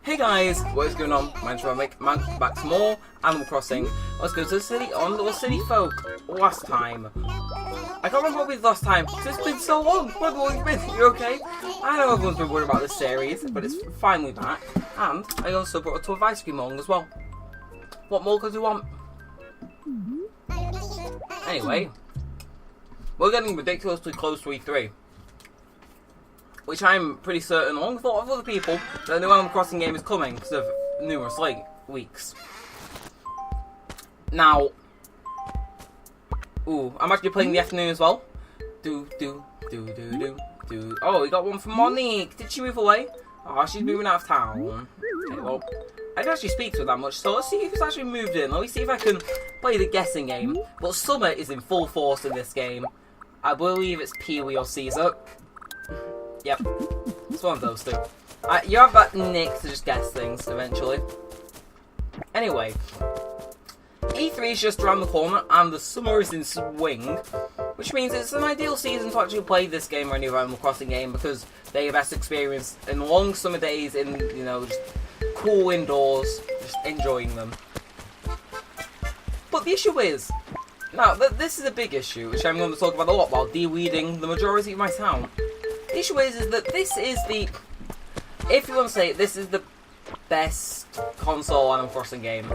Hey guys, what is going on? My name's Neremik, back to more Animal Crossing. Let's go to the city on Little City Folk. Last time. I can't remember what we did last time, because it's been so long. What have you been? You okay? I know everyone's been worried about this series, but it's finally back. And I also brought a tub of ice cream along as well. What more could you want? Anyway, we're getting ridiculously close to E3. Which I'm pretty certain, along with a lot of other people, that the new Animal Crossing game is coming because of numerous leaks. Now, I'm actually playing the afternoon as well. Oh, we got one from Monique. Did she move away? Oh, she's moving out of town. Okay, well, I don't actually speak to her that much, so let's see if it's actually moved in. Let me see if I can play the guessing game. But summer is in full force in this game. I believe it's Pee-wee or Caesar. Yep, it's one of those two. You have that nick to just guess things eventually. Anyway, E3 is just around the corner and the summer is in swing, which means it's an ideal season to actually play this game or any other Animal Crossing game because they have best experience in long summer days in, you know, just cool indoors, just enjoying them. But the issue is, now this is a big issue, which I'm going to talk about a lot while de-weeding the majority of my town. The issue is that this is the, if you want to say it, this is the best console Animal Crossing game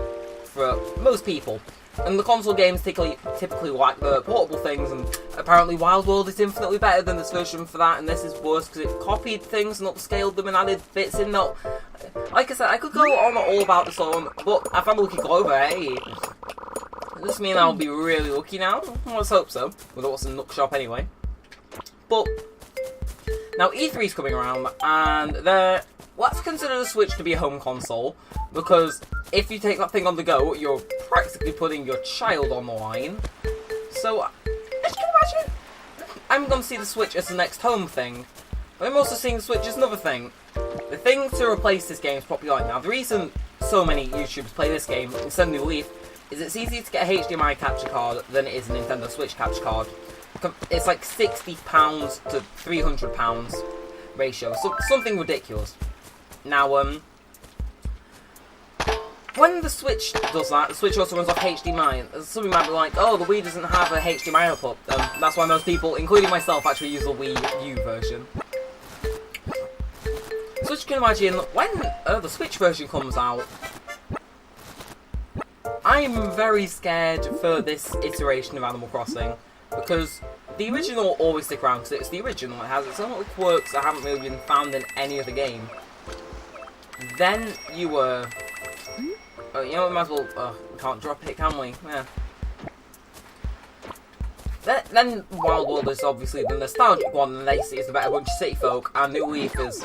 for most people. And the console games typically like the portable things, and apparently Wild World is infinitely better than this version for that, and this is worse because it copied things and upscaled them and added bits in that. Like I said, I could go on all about this one, but I found a lucky clover, hey. This means I'll be really lucky now. Let's hope so. With what's in Nook Shop anyway. But now E3 is coming around, and let's consider the Switch to be a home console, because if you take that thing on the go, you're practically putting your child on the line. So, as you can imagine, I'm going to see the Switch as the next home thing, but I'm also seeing the Switch as another thing. The thing to replace this game's popularity. Now, the reason so mmany YouTubers play this game instead of New Leaf is it's easier to get a HDMI capture card than it is a Nintendo Switch capture card. It's like £60 to £300 ratio, so something ridiculous. Now, when the Switch does that, the Switch also runs off HDMI, and somebody might be like, oh, the Wii doesn't have a HDMI output. That's why most people, including myself, actually use the Wii U version. So as you can imagine, when the Switch version comes out, I'm very scared for this iteration of Animal Crossing. Because the original will always stick around, because it's the original. It has its own little quirks that haven't really been found in any other game. Then you you know, we might as well, we can't drop it, can we? Yeah. Then Wild World is obviously the nostalgic one, and they see it's the better bunch of city folk, and New Leaf is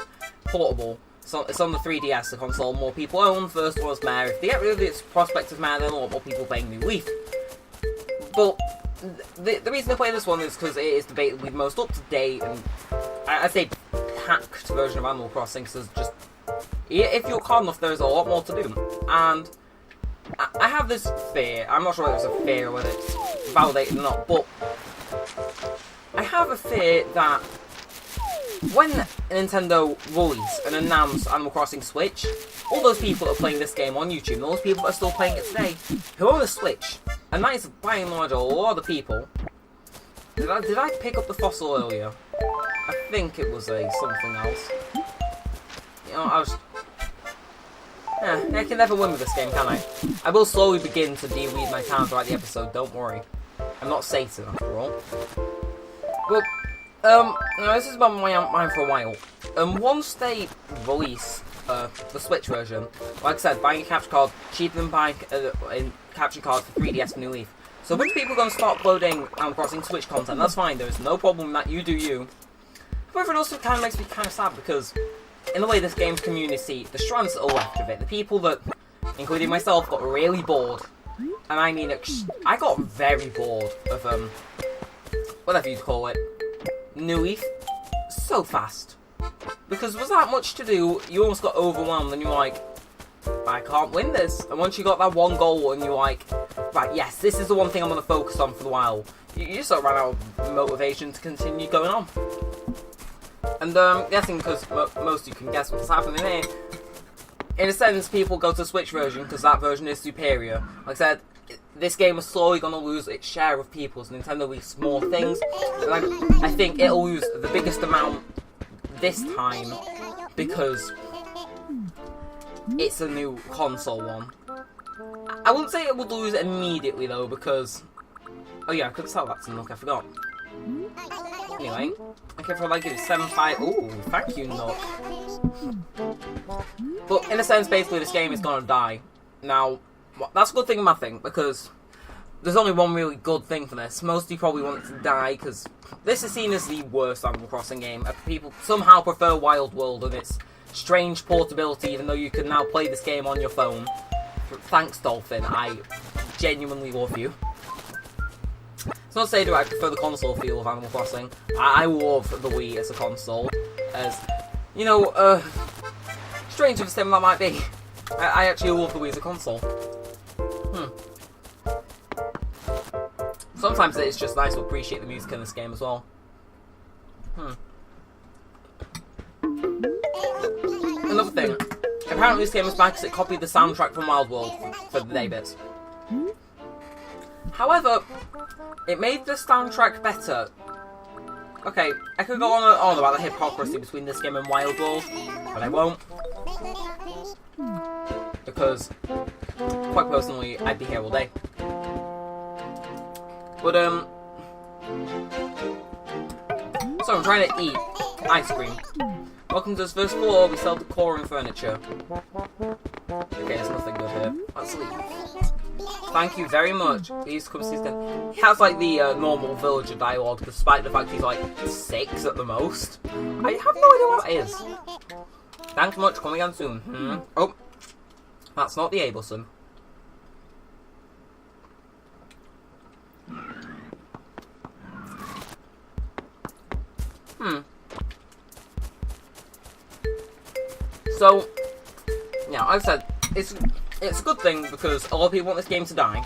portable. So it's on the 3DS, the console more people own. First was Mare. If they get rid of its prospect of Mare, then a lot more people playing New Leaf. But the reason I play this one is because it is debatably the most up-to-date and, I'd say, packed version of Animal Crossing, because just, if you're calm enough, there's a lot more to do. And I have this fear, I'm not sure whether it's a fear or whether it's validated or not, but I have a fear that when Nintendo release and announce Animal Crossing Switch, all those people that are playing this game on YouTube, and all those people that are still playing it today, who own a Switch, and that is by and large a lot of people. Did I pick up the fossil earlier? I think it was something else. You know, I can never win with this game, can I? I will slowly begin to de-weed my town throughout the episode, don't worry. I'm not Satan, after all. But, now this has been on my mind for a while. Once they release the Switch version, like I said, buying a capture card cheaper than buying a capture card for 3DS for New Leaf. So a bunch of people are going to start uploading Animal Crossing Switch content. That's fine, there is no problem with that, you do you. However, it also kind of makes me kind of sad because, in a way, this game's community, the strands that are left of it, the people that, including myself, got really bored. And I mean, I got very bored of, whatever you'd call it, New Leaf, so fast. Because there was that much to do, you almost got overwhelmed and you're like, I can't win this. And once you got that one goal and you're like, right, yes, this is the one thing I'm going to focus on for a while, you just sort of ran out of motivation to continue going on. And guessing because most of you can guess what's happening here. In a sense, people go to the Switch version because that version is superior. Like I said, this game is slowly going to lose its share of people as Nintendo releases more things. And I think it'll lose the biggest amount this time because it's a new console one. I wouldn't say it would lose it immediately though because... Oh yeah, I could sell that to Nook, I forgot. Anyway, okay, for like it's 7.5. Ooh, thank you, Nook. But in a sense, basically, this game is gonna die. Now, that's a good thing and bad thing because there's only one really good thing for this. Most of you probably want it to die because this is seen as the worst Animal Crossing game. People somehow prefer Wild World and its strange portability, even though you can now play this game on your phone. Thanks, Dolphin. I genuinely love you. It's not to say that I prefer the console feel of Animal Crossing. I love the Wii as a console. As, you know, strange of a statement that might be. I actually love the Wii as a console. Sometimes it's just nice to appreciate the music in this game as well. Another thing. Apparently this game was bad because it copied the soundtrack from Wild World for the day bits. However, it made the soundtrack better. Okay, I could go on and on about the hypocrisy between this game and Wild World, but I won't. Because, quite personally, I'd be here all day. But, so I'm trying to eat ice cream. Welcome to this first floor, we sell decor and furniture. Okay, there's nothing good here. Let's leave. Thank you very much. These companies can... He has like the normal villager dialogue, despite the fact he's like 6 at the most. I have no idea what that is. Thanks much, come again soon. Oh, that's not the Abelson. So, yeah, like I said, it's a good thing because a lot of people want this game to die.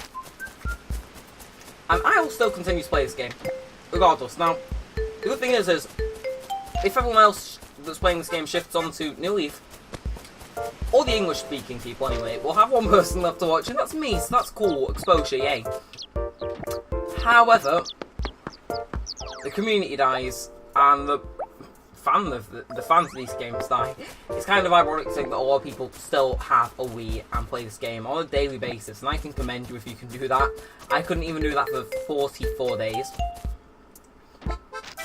And I will still continue to play this game, regardless. Now, the good thing is if everyone else that's playing this game shifts on to New Leaf, or the English-speaking people anyway, we'll have one person left to watch, and that's me, so that's cool. Exposure, yay. However, the community dies, and the fans of these games die. It's kind of ironic to think that a lot of people still have a Wii and play this game on a daily basis, and I can commend you if you can do that. I couldn't even do that for 44 days.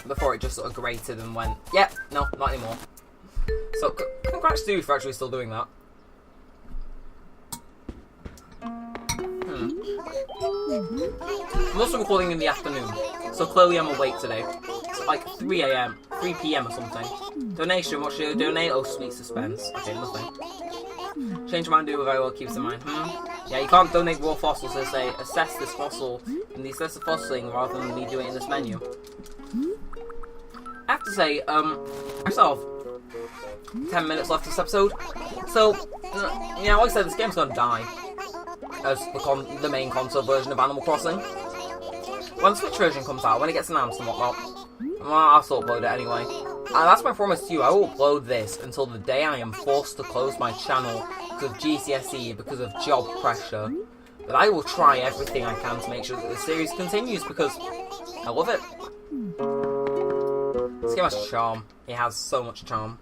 Before it just sort of grated and went, yep, no, not anymore. So, congrats to you for actually still doing that. I'm also recording in the afternoon, so clearly I'm awake today. It's like 3 PM or something. Donation, what should I donate? Oh, sweet suspense. Okay, nothing. Change your mind, do very well, keeps in mind. Yeah, you can't donate raw fossils, they say, assess this fossil in the assess the fossiling rather than me doing it in this menu. I have to say, myself, 10 minutes left of this episode, so, yeah, like I said, this game's gonna die as the main console version of Animal Crossing. When the Switch version comes out, when it gets announced and whatnot, well, I'll still upload it anyway. And that's my promise to you, I will upload this until the day I am forced to close my channel because of GCSE, because of job pressure. But I will try everything I can to make sure that the series continues because I love it. This game has charm. It has so much charm.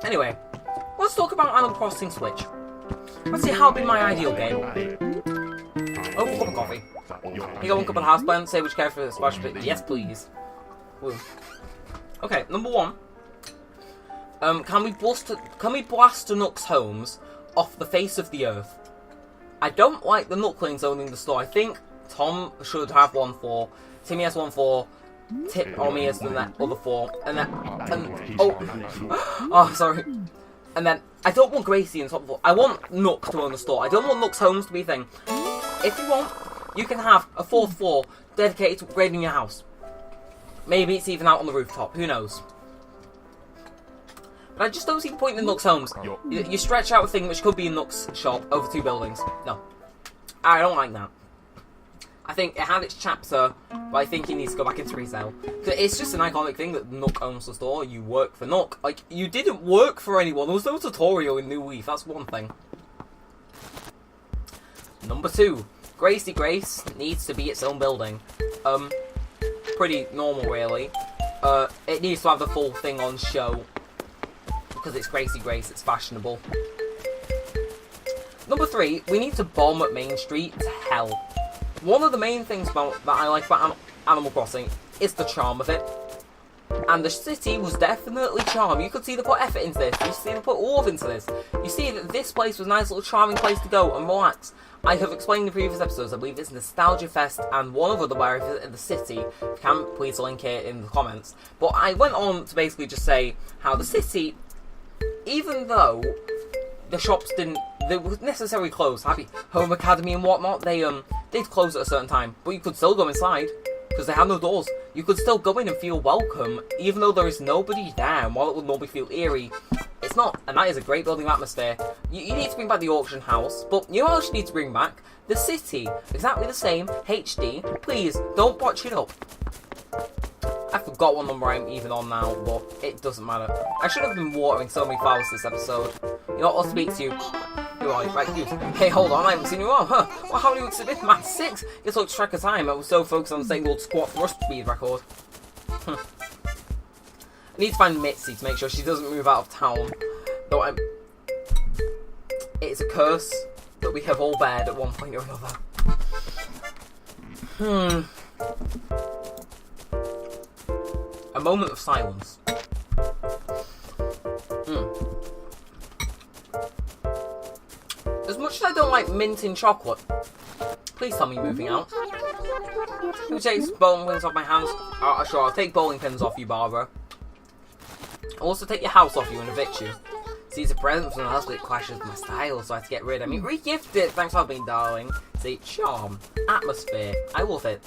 Anyway, let's talk about Animal Crossing Switch. Let's see how it'd be my ideal game. Oh, cup of coffee. Here you go, one cup of houseplant. Say which character is special, but yes, please. Woo. Okay, number 1. Can we blast Nook's homes off the face of the earth? I don't like the Nooklings owning the store. I think Tom should have one for, Timmy has one for, Omi has the other 4, and then, oh, sorry. And then, I don't want Gracie in the top 4. I want Nook to own the store. I don't want Nook's homes to be a thing. If you want, you can have a 4th floor dedicated to upgrading your house. Maybe it's even out on the rooftop. Who knows? But I just don't see the point in Nook's homes. You stretch out a thing which could be in Nook's shop over 2 buildings. No. I don't like that. I think it had its chapter, but I think it needs to go back into resale. Because it's just an iconic thing that Nook owns the store. You work for Nook. Like, you didn't work for anyone. There was no tutorial in New Leaf. That's one thing. Number 2. Gracie Grace needs to be its own building. Pretty normal, really. It needs to have the full thing on show. Because it's Gracie Grace, it's fashionable. Number 3, we need to bomb at Main Street to hell. One of the main things that I like about Animal Crossing is the charm of it. And the city was definitely charmed. You could see they put effort into this. You see they put love into this. You see that this place was a nice little charming place to go and relax. I have explained in previous episodes, I believe it's Nostalgia Fest and one other where I visited the city. If you can, please link it in the comments. But I went on to basically just say how the city, even though the shops they were necessarily closed, Happy Home Academy and whatnot, they'd close at a certain time, but you could still go inside, because they had no doors. You could still go in and feel welcome, even though there is nobody there, and while it would normally feel eerie, it's not, and that is a great building atmosphere. You need to bring back the auction house, but you also need to bring back the city, exactly the same, HD, please, don't botch it up. I forgot what number I'm even on now, but it doesn't matter. I should have been watering so many flowers this episode. You know what, I'll speak to you. Who are you? Right, you. Hey, hold on, I haven't seen you on, huh? Well, how do you exhibit? Man, 6! It's like track of time. I was so focused on the same old squat thrust speed record. I need to find Mitzi to make sure she doesn't move out of town. Though it's a curse that we have all bared at one point or another. A moment of silence. As much as I don't like mint in chocolate, please tell me you're moving out. Who takes bowling pins off my hands? Sure, I'll take bowling pins off you, Barbara. I'll also take your house off you and evict you. See, it's a present from the house, but it clashes with my style, so I have to get rid. I mean, re-gift it. Thanks for being darling. See, charm, atmosphere. I love it.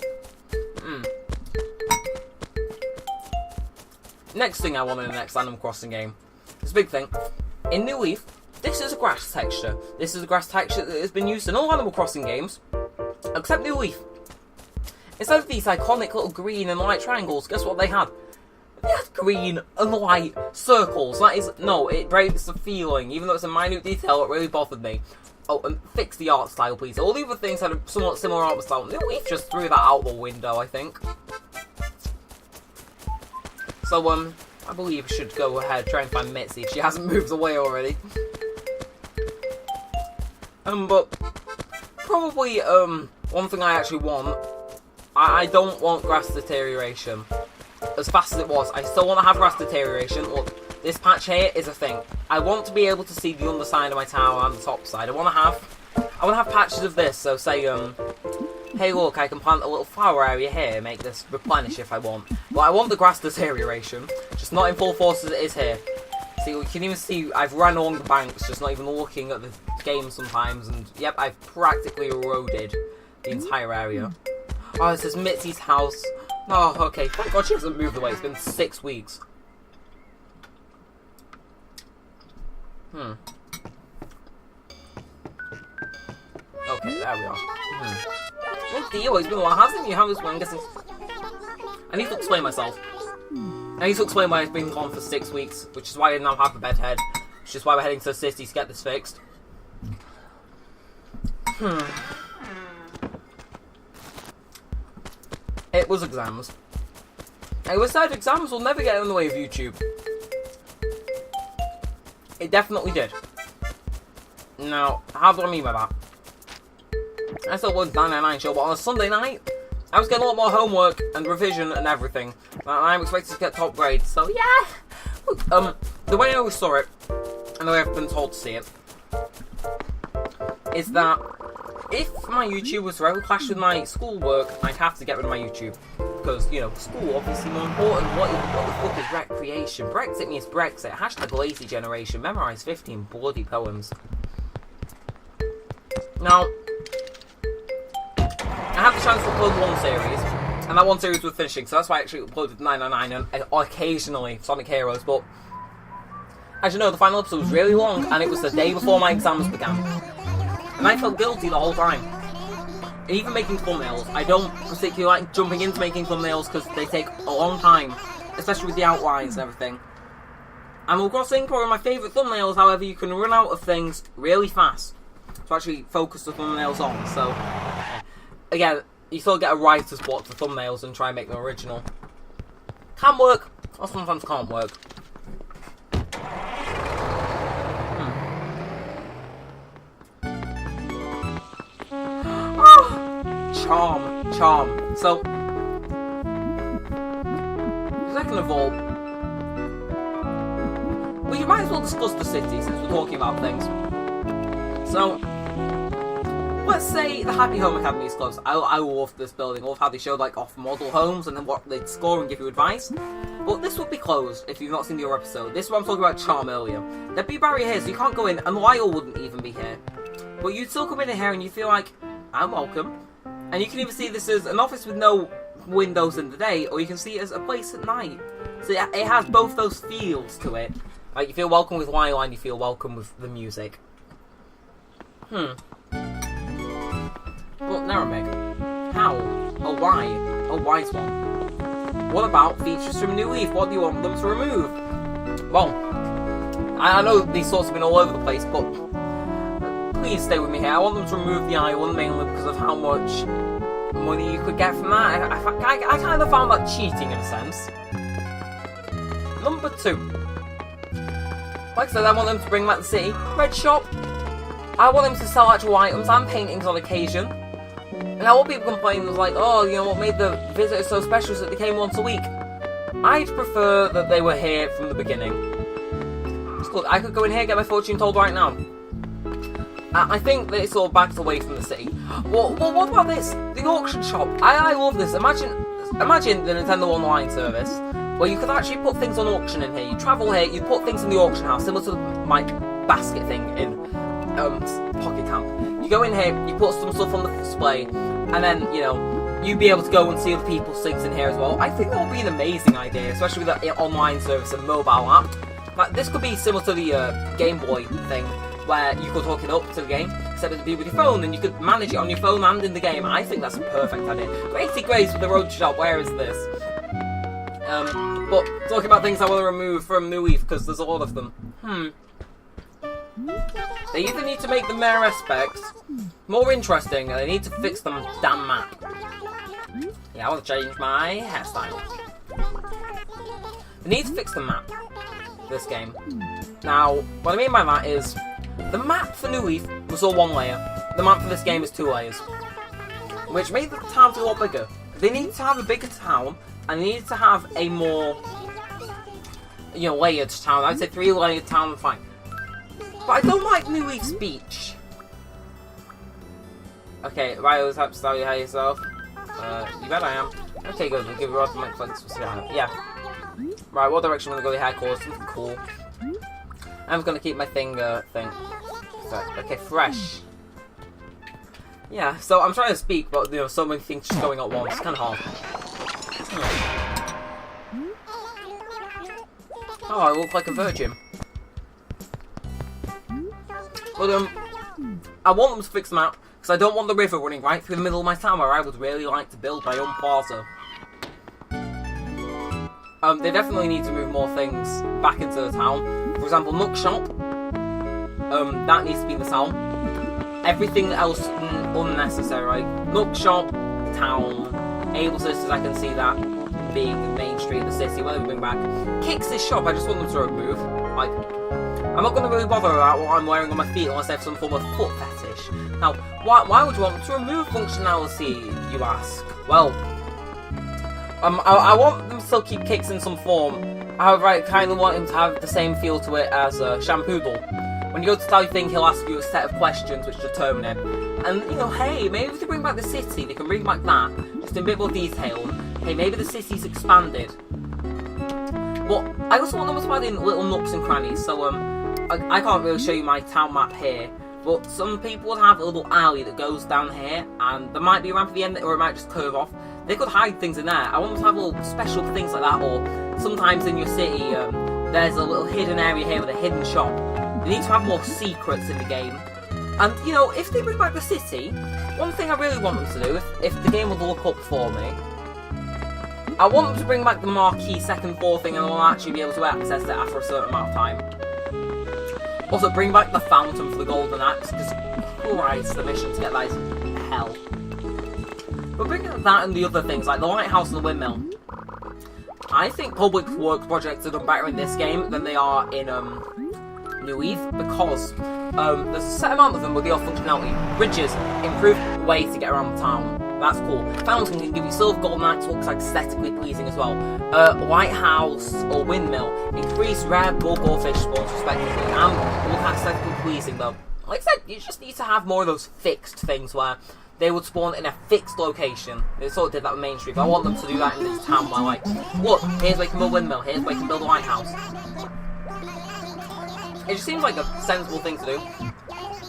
Next thing I want in the next Animal Crossing game. It's a big thing. In New Leaf, this is a grass texture. This is a grass texture that has been used in all Animal Crossing games, except New Leaf. Instead of these iconic little green and light triangles, guess what they had? They had green and light circles. That is, no, it breaks the feeling. Even though it's a minute detail, it really bothered me. Oh, and fix the art style, please. All the other things had a somewhat similar art style. New Leaf just threw that out the window, I think. So, I believe I should go ahead, try and find Mitzi if she hasn't moved away already. But probably, one thing I actually want, I don't want grass deterioration. As fast as it was, I still want to have grass deterioration. Look, this patch here is a thing. I want to be able to see the underside of my tower and the top side. I want to have patches of this, so say, hey look, I can plant a little flower area here, make this replenish if I want. But I want the grass deterioration, just not in full force as it is here. See, you can even see I've run along the banks, just not even looking at the game sometimes, and yep, I've practically eroded the entire area. Oh, this is Mitzi's house. Oh, okay, thank God she hasn't moved away, it's been 6 weeks. Okay, there we are. Well, Theo, it's been a while, hasn't you? How was one? I'm guessing. I need to explain myself. I need to explain why I've been gone for 6 weeks, which is why I now have a bed head, which is why we're heading to the city to get this fixed. It was exams. It was said exams will never get in the way of YouTube. It definitely did. Now, how do I mean by that? I still was 999 show, but on a Sunday night, I was getting a lot more homework and revision and everything. And I'm expected to get top grades, so yeah! Look, the way I always saw it, and the way I've been told to see it, is that if my YouTube was to ever clash with my schoolwork, I'd have to get rid of my YouTube. Because, you know, school obviously more important. What the fuck is recreation? Brexit means Brexit. Hashtag lazy generation. Memorise 15 bloody poems. Now, I had the chance to upload one series, and that one series was finishing, so that's why I actually uploaded 999 and occasionally Sonic Heroes, but as you know, the final episode was really long, and it was the day before my exams began. And I felt guilty the whole time. even making thumbnails, I don't particularly like jumping into making thumbnails because they take a long time, especially with the outlines and everything. And we've got saying probably my favourite thumbnails, however, you can run out of things really fast to actually focus the thumbnails on. So, again, you still get a writer's block for thumbnails and try and make them original. Can work, or sometimes can't work. Charm. So, second of all, we might as well discuss the city since we're talking about things. So, let's say the Happy Home Academy is close. I love this building. I love how they showed like off model homes and then what they'd score and give you advice. But this would be closed if you've not seen the other episode. This is what I'm talking about charm earlier. There'd be a barrier here, so you can't go in, and Lyle wouldn't even be here. But you'd still come in here and you feel like, I'm welcome. And you can either see this as an office with no windows in the day, or you can see it as a place at night. So it has both those feels to it. Like, you feel welcome with Lyle and you feel welcome with the music. But Neremik, how? Or why? A wise one. What about features from New Leaf? What do you want them to remove? Well, I know these thoughts have been all over the place, but please stay with me here. I want them to remove the island mainly because of how much money you could get from that. I kind of found that cheating in a sense. Number 2. Like I said, I want them to bring back the city. Red shop. I want them to sell actual items and paintings on occasion. And what people complain was like, oh, you know, what made the visitors so special is that they came once a week. I'd prefer that they were here from the beginning. Just look, I could go in here and get my fortune told right now. I think that it's all backed away from the city. Well, what about this? The auction shop. I love this. Imagine the Nintendo Online service where you could actually put things on auction in here. You travel here, you put things in the auction house, similar to the like basket thing in Pocket Camp. You go in here, you put some stuff on the display, and then you know you'd be able to go and see other people's things in here as well. I think that would be an amazing idea, especially with the online service and mobile app. Like this could be similar to the Game Boy thing, where you could hook it up to the game, except it'd be with your phone, and you could manage it on your phone and in the game. I think that's a perfect idea. Gracie Grace with the road shop, where is this? But talking about things I want to remove from New Leaf, because there's a lot of them. They either need to make the mayor aspects more interesting, or they need to fix the damn map. Yeah, I want to change my hairstyle. They need to fix the map for this game. Now, what I mean by that is, the map for New Leaf was all one layer. The map for this game is 2 layers. Which made the town feel a lot bigger. They need to have a bigger town, and they need to have a more, you know, layered town. I'd say 3-layered town, fine. But I don't like New Leaf's beach. Okay, right, let's have to tell you how yourself. You bet I am. Okay, good, we'll give you off the mic flex. Yeah. Right, what direction am I going to go with hair color? Something cool. I'm just going to keep my finger thing. So, okay, fresh. Yeah, so I'm trying to speak, but you know, so many things just going at once. It's kind of hard. Oh, I look like a virgin. But I want them to fix the map because I don't want the river running right through the middle of my town where I would really like to build my own plaza. They definitely need to move more things back into the town. For example, Nook Shop. That needs to be in the town. Everything else unnecessary. Nook Shop, town. Able Sisters, I can see that being the main street of the city. What do we bring back? Kix' shop, I just want them to remove. Like, I'm not going to really bother about what I'm wearing on my feet unless they have some form of foot fetish. Now, why would you want them to remove functionality, you ask? Well, I want them to still keep Kix in some form. However, I kind of want him to have the same feel to it as Shampoodle. When you go to tell your thing, he'll ask you a set of questions which determine it. And, you know, hey, maybe if they bring back the city, they can bring back that, just in a bit more detail. Hey, maybe the city's expanded. But I also want them to add in little nooks and crannies, so, I can't really show you my town map here, but some people would have a little alley that goes down here, and there might be a ramp at the end, or it might just curve off. They could hide things in there. I want them to have little special things like that, or sometimes in your city, there's a little hidden area here with a hidden shop. They need to have more secrets in the game. And, you know, if they bring back the city, one thing I really want them to do, if the game would look up for me, I want them to bring back the marquee second floor thing and I'll actually be able to access it after a certain amount of time. Also, bring back the fountain for the golden axe, because Christ, the mission to get that is hell. But bring that and the other things, like the lighthouse and the windmill. I think public works projects are done better in this game than they are in New Eve, because there's a set amount of them with the off functionality. Bridges, improved way to get around the town. That's cool. Fountain can give you silver, golden axe, looks like aesthetically pleasing as well. Lighthouse or windmill, increase rare bug or fish spawns respectively, and look aesthetically pleasing though. Like I said, you just need to have more of those fixed things where they would spawn in a fixed location. They sort of did that with Main Street, but I want them to do that in this town where, like, look, here's where you can build a windmill, here's where you can build a lighthouse. It just seems like a sensible thing to do.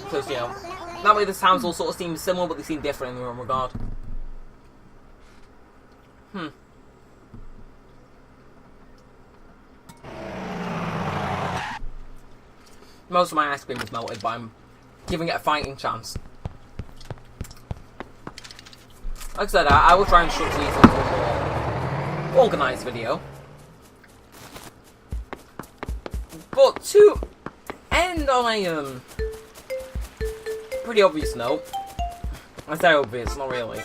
Because, you know, that way the towns all sort of seem similar, but they seem different in their own regard. Most of my ice cream is melted, but I'm giving it a fighting chance. Like I said, I will try and structure these into a more organised video. But to end on a pretty obvious note, I say obvious, not really.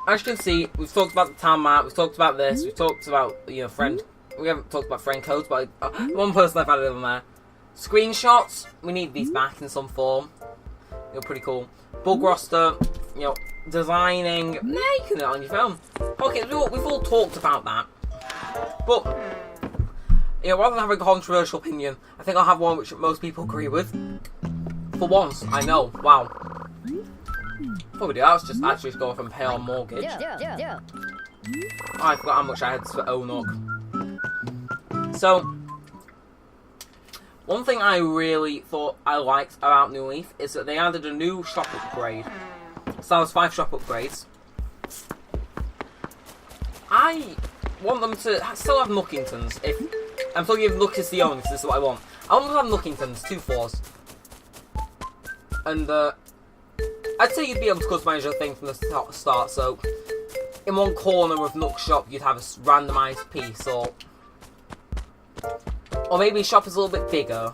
As you can see, we've talked about the town map, we've talked about this, we've talked about, you know, friend. We haven't talked about friend codes, but one person I've added on there. Screenshots, we need these back in some form. You're pretty cool. Bug roster, you know, designing. Nah, you can do it on your phone. Okay, we've all talked about that. But, you know, rather than having a controversial opinion, I think I'll have one which most people agree with. For once, I know. Wow. What we do? That was just actually go off and pay our mortgage. Oh, I forgot how much I had for Onok. So, one thing I really thought I liked about New Leaf is that they added a new shop upgrade. So that was 5 shop upgrades. I want them to still have Nookingtons. If I'm still giving Nook as the owner, because this is what I want. I want them to have Nookingtons, 2 floors. And I'd say you'd be able to customize your thing from the start. So in one corner of Nook's shop, you'd have a randomized piece, or maybe shop is a little bit bigger.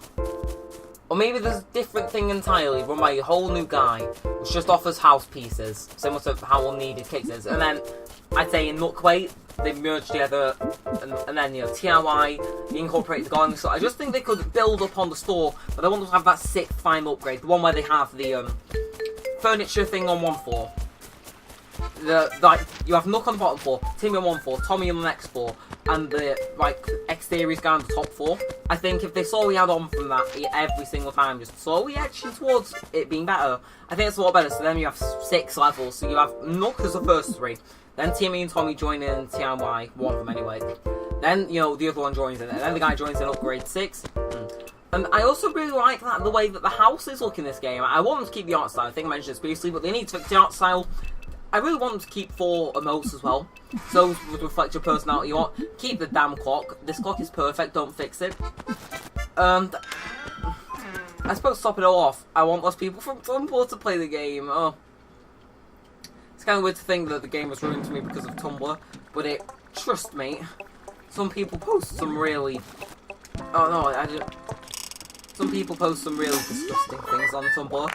Or maybe there's a different thing entirely, run by a whole new guy, which just offers house pieces, similar to how Unneeded Kicks is. And then, I'd say in Nookway, they merged together, and then, you know, TIY, they incorporated the gardening store. I just think they could build up on the store, but I want them to have that 6th final upgrade, the one where they have the furniture thing on one floor. Like, you have Nook on the bottom floor, Timmy on one floor, Tommy on the next floor, and the, like, exteriors guy on the top floor. I think if they slowly add on from that every single time, just slowly edging towards it being better, I think it's a lot better. So then you have 6 levels, so you have Nook as the first 3, then Timmy and Tommy join in TIY, one of them anyway. Then, you know, the other one joins in, and then the guy joins in upgrade 6. And I also really like that the way that the houses look in this game. I want them to keep the art style, I think I mentioned this previously, but they need to fix the art style. I really want them to keep 4 emotes as well. So would reflect your personality. You want keep the damn clock. This clock is perfect. Don't fix it. I suppose to top it all off, I want less people from Tumblr to play the game. Oh, it's kind of weird to think that the game was ruined to me because of Tumblr, but trust me, some people post some really. Oh no, I didn't. Some people post some really disgusting things on Tumblr,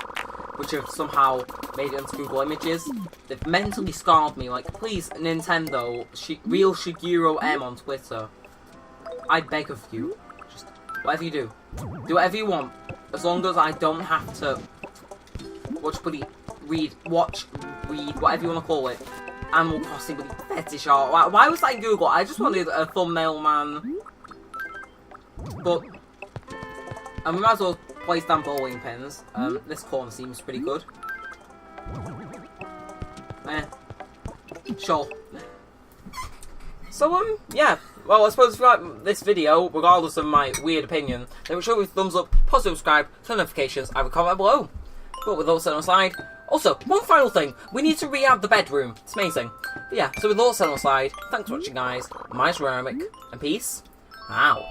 which have somehow made it into Google Images. They've mentally scarred me. Like, please, Nintendo, real Shigeru M on Twitter. I beg of you, just whatever you do whatever you want, as long as I don't have to read, whatever you want to call it, Animal Crossing bloody fetish art. Why was that in Google? I just wanted a thumbnail, man. But we might as well place down bowling pins. This corner seems pretty good. Sure. So, yeah. Well, I suppose if you like this video, regardless of my weird opinion, then make sure you thumbs up, positive subscribe, turn notifications, I have a comment below. But with all set on the side. Also, one final thing. We need to re-add the bedroom. It's amazing. But yeah, so with all set on the side, thanks for watching, guys. My name's Neremik, and peace out.